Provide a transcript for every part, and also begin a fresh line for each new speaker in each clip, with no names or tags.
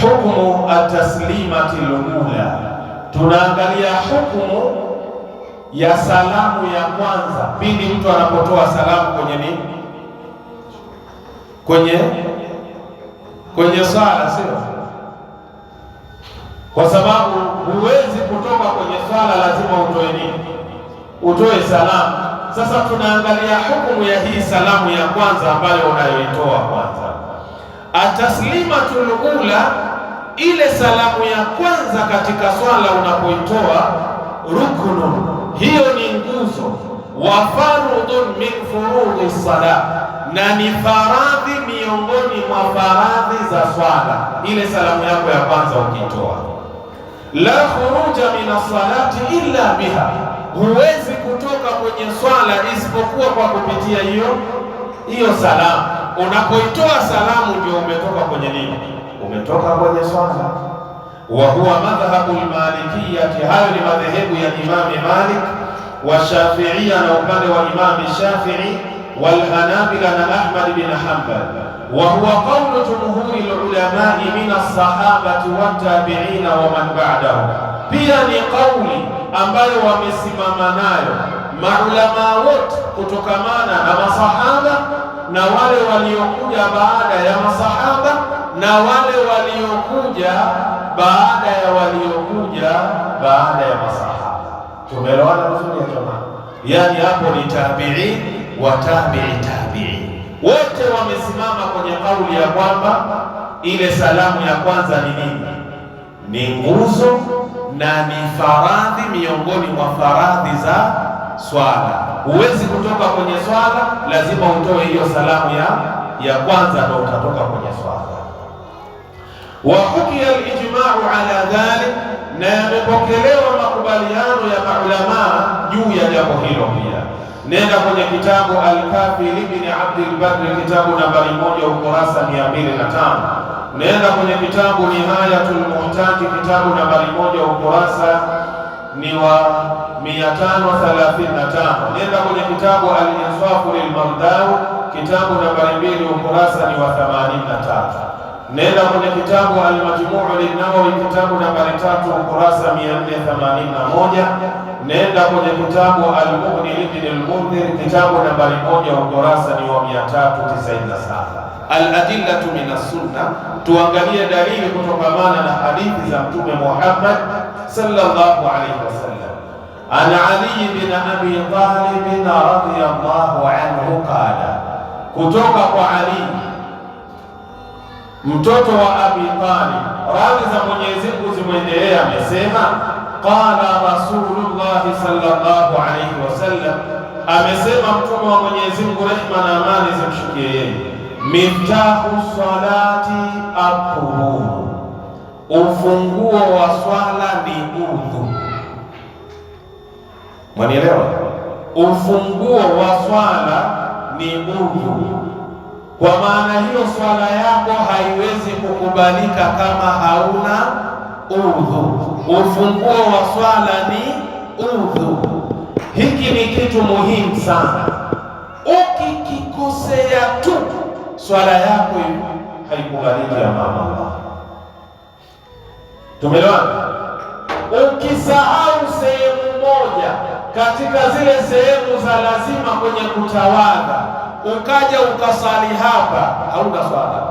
hukmu at-taslimati al-ula, tunaangalia hukumu ya salamu ya kwanza pindi mtu anapotoa salamu kwenye nini, kwenye swala, sio? Kwa sababu huwezi kutoka kwenye swala, lazima utoe nini? Utoe salamu. Sasa tunaangalia hukumu ya hii salamu ya kwanza ambayo unayoitoa kwanza. Ataslimatul ula, ile salamu ya kwanza katika swala unapoitoa, ruknun, hiyo ni nguzo, wa farudun min furudhi salat, na ni faradhi miongoni mwa faradhi za swala. Ile salamu yako ya kwanza ukitoa, la khuruja min as-salati illa biha, huwezi kutoka kwenye swala isipokuwa kwa kupitia hiyo salamu. Unapoitoa salamu ndio umetoka kwenye nini? Umetoka kwenye swala. Wa huwa madhhabu al-malikiyyati, hayo ni madhehebu ya Imam Malik wa Shafi'iyya na upande wa Imam Shafi'i wal Hanabila na Ahmad bin Hanbal. Wa huwa qawlu jumhuri al-ulama'i min as-sahabati wat tabi'ina wa man ba'dahum, pia ni kauli ambayo wamesimama nayo maulama wote kutokamana na masahaba na wale waliokuja baada ya masahaba na wale waliokuja baada ya masahaba. Tumeelewana vizuri ya jamaa? Yani hapo ni tabi'i wa tabi'i, wote wamesimama kwenye kauli ya kwamba ile salamu ya kwanza ni nini? Ni nguzo na ni faradhi miongoni mwa faradhi za swala. Huwezi kutoka kwenye swala, lazima utoe hiyo salamu ya kwanza ndio utatoka kwenye swala. Wa hukiya al-ijma'u ala dhalik, na yamepokelewa makubaliano ya maulama juu ya jambo hilo pia. Nenda kwenye kitabu Al-Kafi ibn Abdul Barr, kitabu nambari 1 ukurasa 205. Nenda kwenye kitabu Nihayatul Muhtaj, kitabu nambari 1 ukurasa ni wa 535. Nenda kwenye kitabu Al-Insafu lil-Mardawi, kitabu nambari 2 ukurasa ni wa 83. Nenda kwenye kitabu Al-Majmu' lin-Nawawi, kitabu nambari 3 ukurasa 481. Nenda kwenye kitabu Al-Mughni ibn al-Mundhir, kitabu nambari 1 ukurasa ni wa 397. Al-adillatu min as-sunnah, tuangalie dalili kutokamana na hadithi za Mtume Muhammad sallallahu alaihi wasallam. Ana Ali bin Abi Talib radhiyallahu anhu qala, kutoka kwa Ali mtoto wa Abi Talib, radhi za Mwenyezi Mungu zimwendelee, amesema qala Rasulullah sallallahu alaihi wasallam, amesema Mtume wa Mwenyezi Mungu, rehma na amani zimshukie yeye, miftahu salati at-tuhur, ufunguo wa swala ni udhu. Mwanielewa? Ufunguo wa swala ni udhu. Kwa maana hiyo swala yako haiwezi kukubalika kama hauna udhu. Ufunguo wa swala ni udhu. Hiki ni kitu muhimu sana. Ukikikosea tu swala yako haikubaliki ya mama. Tumeelewana? Ukisahau sehemu moja katika zile sehemu za lazima kwenye kutawadha, ukaja ukasali hapa, hauna swala.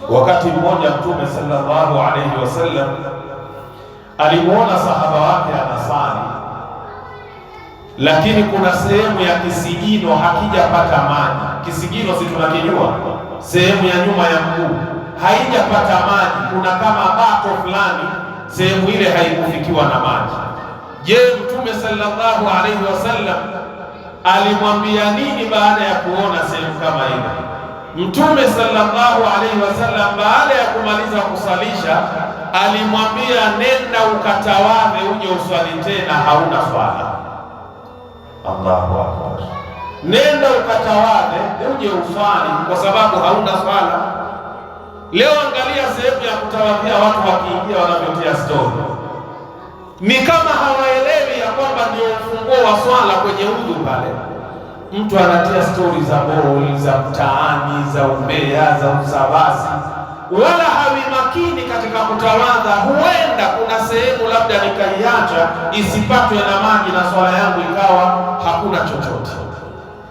Wakati mmoja Mtume sallallahu alayhi wasallam alimuona sahaba wake anasali, lakini kuna sehemu ya kisigino hakijapata maji. Kisigino si tunakijua, sehemu ya nyuma ya mguu haijapata maji, kuna kama bato fulani, sehemu ile haikufikiwa na maji. Je, Mtume sallallahu alaihi wasallam alimwambia nini baada ya kuona sehemu kama ile? Mtume sallallahu alaihi wasallam baada ya kumaliza kusalisha alimwambia, nenda ukatawadhe uje uswali tena, hauna swala. Allahu akbar. Nenda ukatawadhe uje uswali kwa sababu hauna swala. Leo angalia sehemu ya kutawadhia, watu wakiingia wanavyotia story, ni kama hawaelewi ya kwamba ndio ufunguo wa swala kwenye udhu pale. Mtu anatia story za boli, za mtaani, za umbea, za usabasi. wala hawi makini katika kutawadha. Huenda kuna sehemu labda nikaiacha isipatwe na maji na swala yangu ikawa hakuna chochote.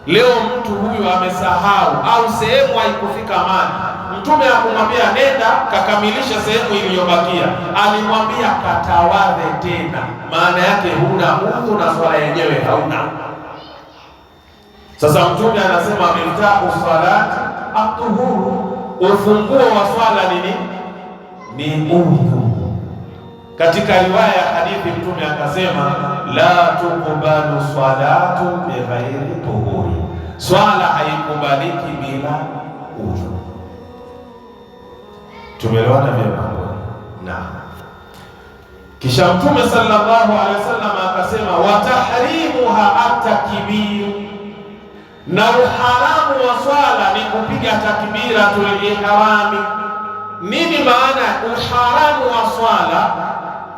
Leo mtu huyu amesahau au sehemu haikufika maji, Mtume akumwambia nenda kakamilisha sehemu iliyobakia, alimwambia katawadhe tena. Maana yake huna udhu na swala yenyewe hauna. Sasa Mtume anasema miftahu salati at-tuhur, ufunguo wa swala ni udhu. Katika riwaya ya hadithi Mtume akasema la tuqbalu salatu bighairi tuhuri, swala haikubaliki bila udhu. Tumeelewana vyema? Naam. Kisha Mtume sallallahu alaihi wasallam akasema wa tahrimuha at-takbir, na uharamu wa swala ni kupiga takbiratul ihrami. Nini maana uharamu wa swala?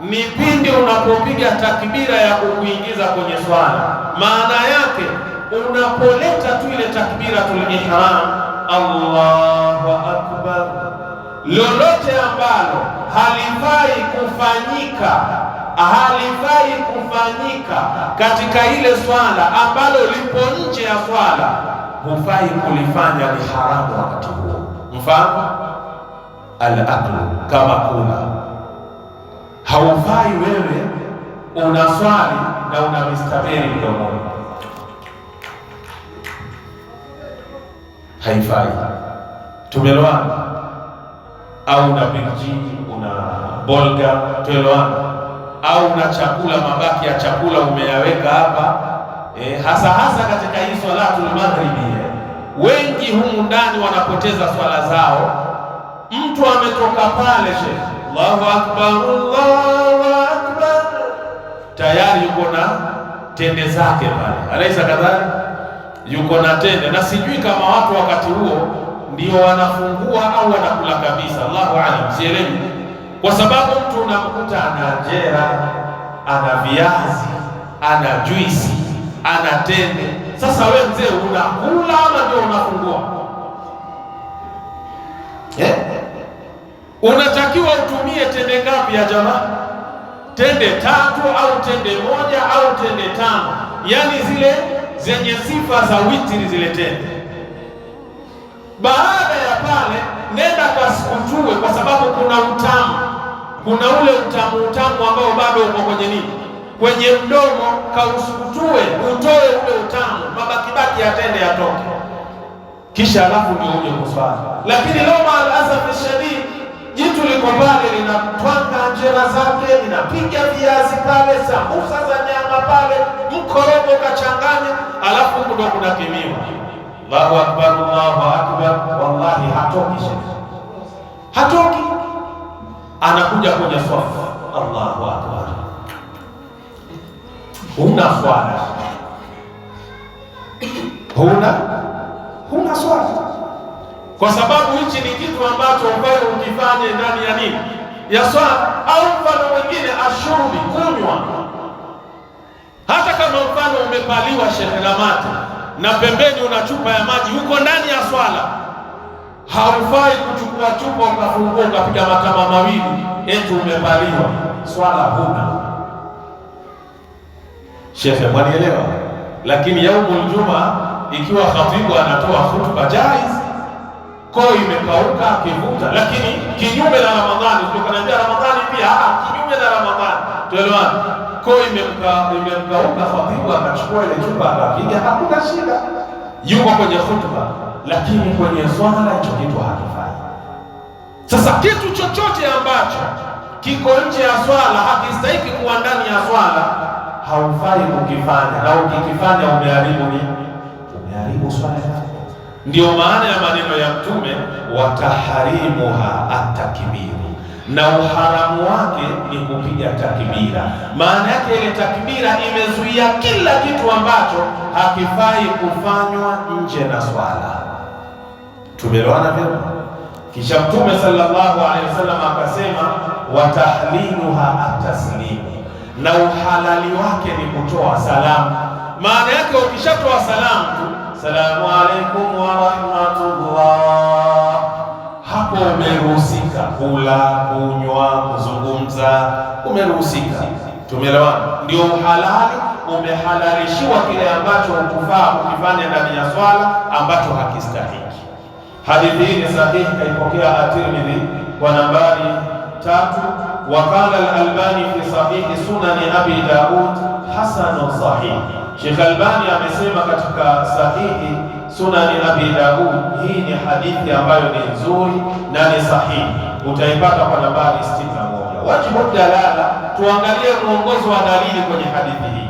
Ni pindi unapopiga takbira ya kukuingiza kwenye swala. Maana yake unapoleta tu ile takbiratul ihram, Allahu akbar, lolote ambalo halifai kufanyika katika ile swala, ambalo lipo nje ya swala, hufai kulifanya, ni haramu wakati huo. Mfano al-aklu, kama kula, haufai wewe unaswali na una mistaberi mdomoni, haifai. Tumeelewana? Au una birji, una bolga, tumeelewana? Au una chakula, mabaki ya chakula umeyaweka hapa, hasa katika hii swalatul maghribi, wengi humu ndani wanapoteza swala zao. Mtu ametoka pale Sheikh, Allahu akbar, Allahu akbar, tayari yuko na tende zake pale, alaisa kadhalika, yuko na tende, na sijui kama watu wakati huo ndio wanafungua au wanakula kabisa, Allahu aalam, sielewi. Kwa sababu mtu unamkuta ana jera, ana viazi, ana juisi, ana tende. Sasa wewe mzee unakula ama ndio unafungua? Unatakiwa utumie tende ngapi ya jamaa? Tende 3 au tende 1 au tende 5, yani zile zenye sifa za witri, zile tende. Baada ya pale nenda kasikutue, kwa sababu kuna utamu, kuna ule utamu ambao bado uko kwenye mdomo, kausukutue utoe ule utamu, mabaki ya tende yatoke, kisha alafu ndio uje kuswali. Lakini leo maalasaf shadid, jitu liko pale linatwanga njera zake, linapiga viazi pale, sambusa za nyama pale, mkorogo kachanganya, alafu ndio kuna kimiwa Allahu akbar, Allahu akbar, wallahi hatoki, anakuja kwenye swafu, Allahu akbar, huna swala, huna swala, kwa sababu hichi ni kitu ambacho wewe ukifanye ndani ya nini, ya swala. Au mfano mwingine, ashurbi, kunywa. Hata kama mfano umepaliwa Sheikh Ramati na pembeni una chupa ya maji, uko ndani ya swala, haufai kuchukua chupa ukafungua ukapiga matama mawili eti umepaliwa, swala huna. Sheikh, mwanielewa? Lakini yaumul juma, ikiwa khatibu anatoa hutuba jaiz, koo imekauka akivuta, lakini kinyume na Ramadhani, tukanaambia Ramadhani pia kinyume na Ramadhani, tuelewane. Koo imekauka, khatibu akachukua ile chupa akapiga, hakuna shida, yuko kwenye hutuba. Lakini kwenye swala hicho kitu hakifai. Sasa kitu chochote ambacho kiko nje ya swala, hakistahiki kuwa ndani ya swala, haufai kukifanya, na ukikifanya umeharibu swala yako. Ndio maana ya maneno ya Mtume, wataharimuha at-takbiru, na uharamu wake ni kupiga takbira. Maana yake ile takbira imezuia kila kitu ambacho hakifai kufanywa nje na swala. Tumeelewana vyema? Kisha Mtume sallallahu alaihi wasallam akasema watahliluha at-taslimu, na uhalali wake ni kutoa salamu. Maana yake ukishatoa salamu tu, salamu alaikum wa rahmatullah, hapo hapo umeruhusika kula, kunywa, kuzungumza, umeruhusika. Tumeelewana? Ndio uhalali, umehalalishiwa kile ambacho hukufaa kukifanya ndani ya swala ambacho hakistahiki. Hadithi hii ni sahihi, kaipokea At-Tirmidhi kwa nambari 3, wakala al-Albani fi sahihi sunani Abi Daud hasanun sahih. Sheikh Albani amesema katika sahihi sunani Abi Daud, hii ni hadithi ambayo ni nzuri na ni sahihi, utaipata kwa nambari 61. Wajibu dalala, tuangalie mwongozo wa dalili kwenye hadithi hii.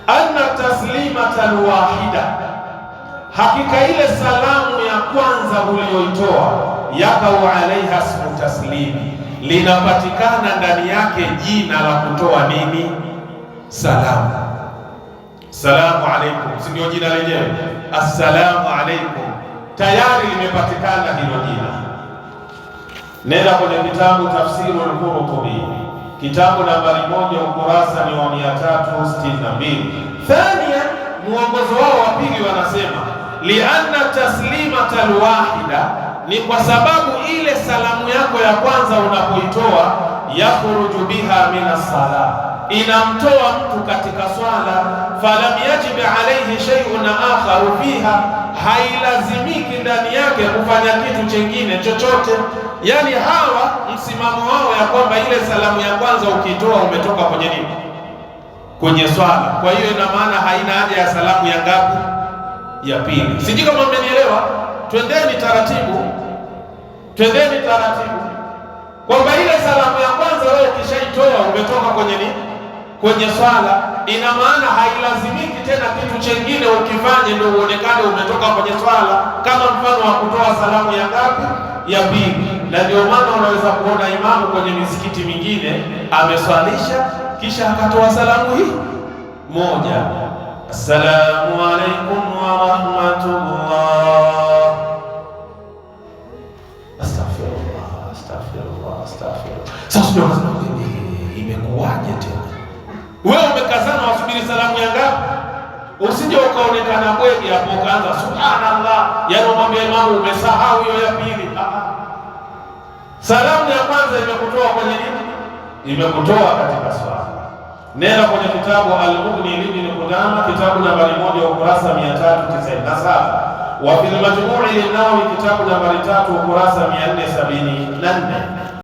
Anna taslimata alwahida, hakika ile salamu ya kwanza uliyoitoa, yakau alaiha ismu taslimi, linapatikana ndani yake jina la kutoa nini? Salamu. Salamu alaikum, si ndio jina lenyewe? Assalamu alaikum, tayari limepatikana hilo jina. Nenda kwenye kitabu Tafsiru al-Qurtubi, kitabu nambari 1, ukurasa ni wa 362. Thania, mwongozo wao wa pili wanasema lianna taslimata alwahida, ni kwa sababu ile salamu yako ya kwanza unapoitoa, yakhruju biha min as-salah, inamtoa mtu katika swala. Falam yajib alayhi shay'un akharu fiha, hailazimiki ndani yake kufanya kitu chengine chochote. Yani hawa msimamo wao ya kwamba ile salamu ya kwanza ukitoa umetoka kwenye nini? Kwenye swala. Kwa hiyo ina maana haina haja ya salamu ya ngapi? Ya pili. Sijui kama mmenielewa. Twendeni taratibu, twendeni taratibu, kwamba ile salamu ya kwanza wewe ukishaitoa umetoka kwenye nini? Kwenye swala. Ina maana hailazimiki tena kitu chengine ukifanye ndio uonekane umetoka kwenye swala, kama mfano wa kutoa salamu ya ngapi? Ya pili. Na ndio maana unaweza kuona imamu kwenye misikiti mingine ameswalisha kisha akatoa salamu hii moja, assalamu alaikum wa rahmatullah, astaghfirullah, astaghfirullah, astaghfirullah. Sasa imekuwaje tena? Wewe umekazana wasubiri salamu ya ngapi? Usije ukaonekana bwegi hapo ukaanza subhanallah, yaani umwambie imamu umesahau hiyo ya pili. Salamu ya kwanza imekutoa kwenye nini? Imekutoa katika swala. Nenda kwenye kitabu Al-Mughni Ibn Qudama, kitabu nambari 1, ukurasa 397. Wa fil Majmu' an-Nawawi, kitabu nambari 3, ukurasa 474.